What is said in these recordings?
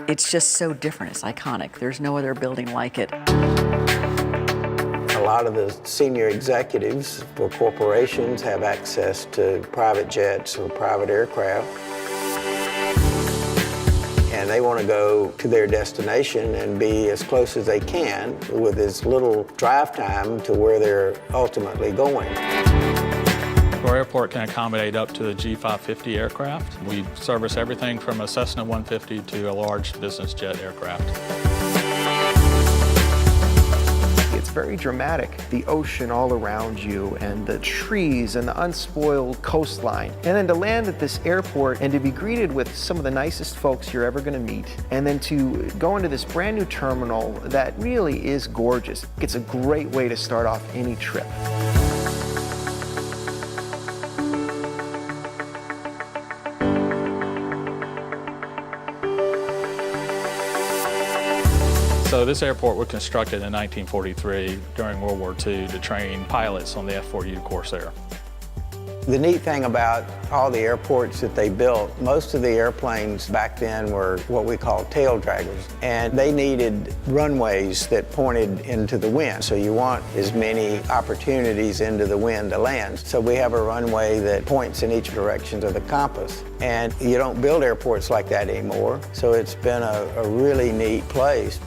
It's just so different. It's iconic. There's no other building like it. A lot of the senior executives for corporations have access to private jets or private aircraft. And they want to go to their destination and be as close as they can with as little drive time to where they're ultimately going. Our airport can accommodate up to the G550 aircraft. We service everything from a Cessna 150 to a large business jet aircraft. It's very dramatic. The ocean all around you and the trees and the unspoiled coastline. And then to land at this airport and to be greeted with some of the nicest folks you're ever going to meet. And then to go into this brand new terminal that really is gorgeous. It's a great way to start off any trip. So this airport was constructed in 1943 during World War II to train pilots on the F-4U Corsair. The neat thing about all the airports that they built, most of the airplanes back then were what we call tail draggers, and they needed runways that pointed into the wind. So you want as many opportunities into the wind to land. So we have a runway that points in each direction of the compass. And you don't build airports like that anymore, so it's been a really neat place.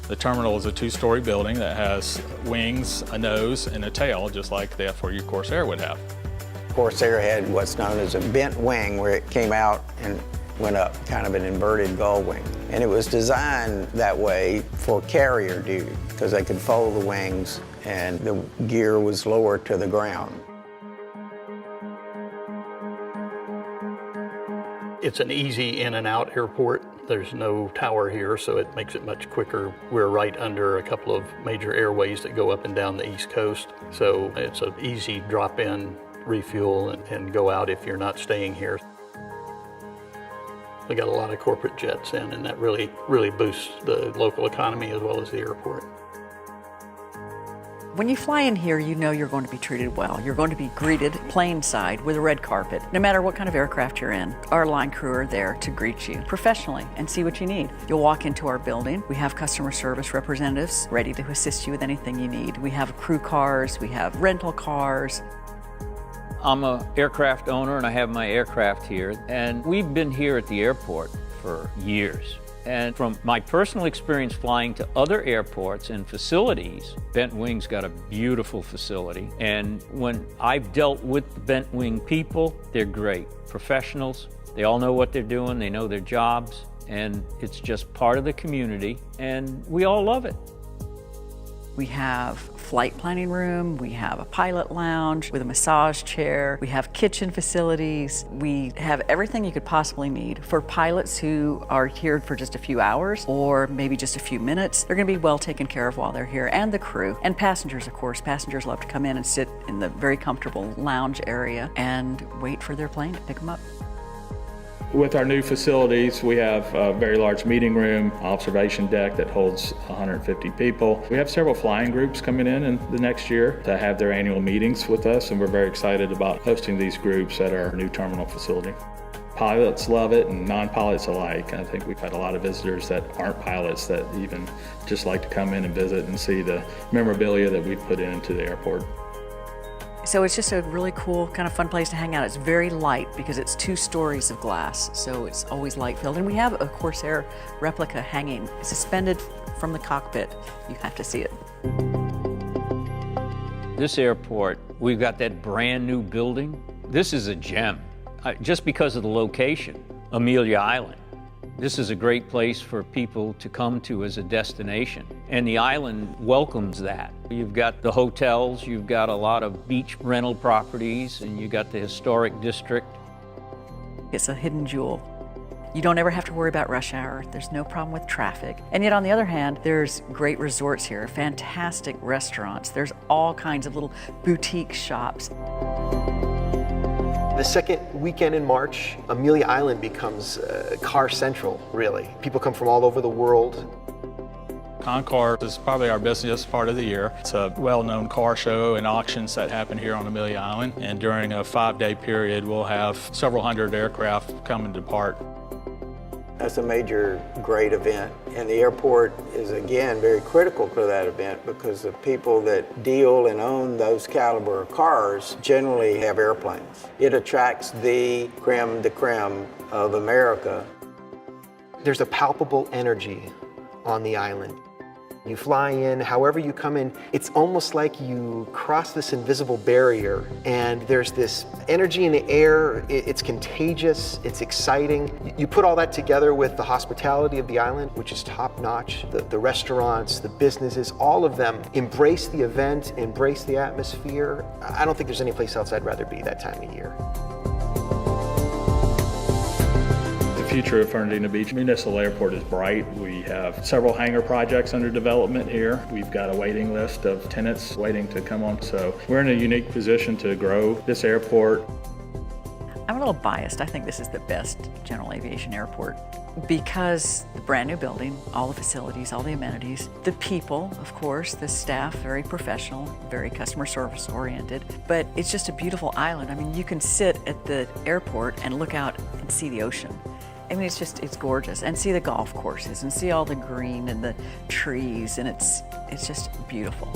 The terminal is a two-story building that has wings, a nose, and a tail, just like the F-4U Corsair would have. Corsair had what's known as a bent wing, where it came out and went up, kind of an inverted gull wing. And it was designed that way for carrier duty, because they could fold the wings and the gear was lower to the ground. It's an easy in and out airport. There's no tower here, so it makes it much quicker. We're right under a couple of major airways that go up and down the East Coast. So it's an easy drop in, refuel, and go out if you're not staying here. We got a lot of corporate jets in, and that really boosts the local economy as well as the airport. When you fly in here, you know you're going to be treated well. You're going to be greeted plane side with a red carpet. No matter what kind of aircraft you're in, our line crew are there to greet you professionally and see what you need. You'll walk into our building. We have customer service representatives ready to assist you with anything you need. We have crew cars, we have rental cars. I'm an aircraft owner and I have my aircraft here, and we've been here at the airport for years. And from my personal experience flying to other airports and facilities, Bent Wing's got a beautiful facility. And when I've dealt with the Bent Wing people, they're great. Professionals, they all know what they're doing, they know their jobs, and it's just part of the community, and we all love it. We have flight planning room, we have a pilot lounge with a massage chair, we have kitchen facilities, we have everything you could possibly need. For pilots who are here for just a few hours or maybe just a few minutes, they're gonna be well taken care of while they're here, and the crew. And passengers, of course. Passengers love to come in and sit in the very comfortable lounge area and wait for their plane to pick them up. With our new facilities, we have a very large meeting room, observation deck that holds 150 people. We have several flying groups coming in the next year to have their annual meetings with us, and we're very excited about hosting these groups at our new terminal facility. Pilots love it, and non-pilots alike. I think we've had a lot of visitors that aren't pilots that even just like to come in and visit and see the memorabilia that we put into the airport. So it's just a really cool, kind of fun place to hang out. It's very light because it's 2 stories of glass, so it's always light filled. And we have a Corsair replica hanging, suspended from the cockpit. You have to see it. This airport, we've got that brand new building. This is a gem, just because of the location, Amelia Island. This is a great place for people to come to as a destination, and the island welcomes that. You've got the hotels, you've got a lot of beach rental properties, and you've got the historic district. It's a hidden jewel. You don't ever have to worry about rush hour. There's no problem with traffic. And yet on the other hand, there's great resorts here, fantastic restaurants. There's all kinds of little boutique shops. The second weekend in March, Amelia Island becomes car central, really. People come from all over the world. Concours is probably our busiest part of the year. It's a well-known car show and auctions that happen here on Amelia Island. And during a 5-day period, we'll have several hundred aircraft come and depart. That's a major, great event. And the airport is, again, very critical to that event because the people that deal and own those caliber of cars generally have airplanes. It attracts the creme de creme of America. There's a palpable energy on the island. You fly in, however you come in, it's almost like you cross this invisible barrier and there's this energy in the air, it's contagious, it's exciting. You put all that together with the hospitality of the island, which is top notch, the restaurants, the businesses, all of them embrace the event, embrace the atmosphere. I don't think there's any place else I'd rather be that time of year. The future of Fernandina Beach Municipal Airport is bright. We have several hangar projects under development here. We've got a waiting list of tenants waiting to come on, so we're in a unique position to grow this airport. I'm a little biased. I think this is the best general aviation airport because the brand new building, all the facilities, all the amenities, the people, of course, the staff, very professional, very customer service oriented, but it's just a beautiful island. I mean, you can sit at the airport and look out and see the ocean. I mean, it's gorgeous, and see the golf courses and see all the green and the trees, and it's just beautiful.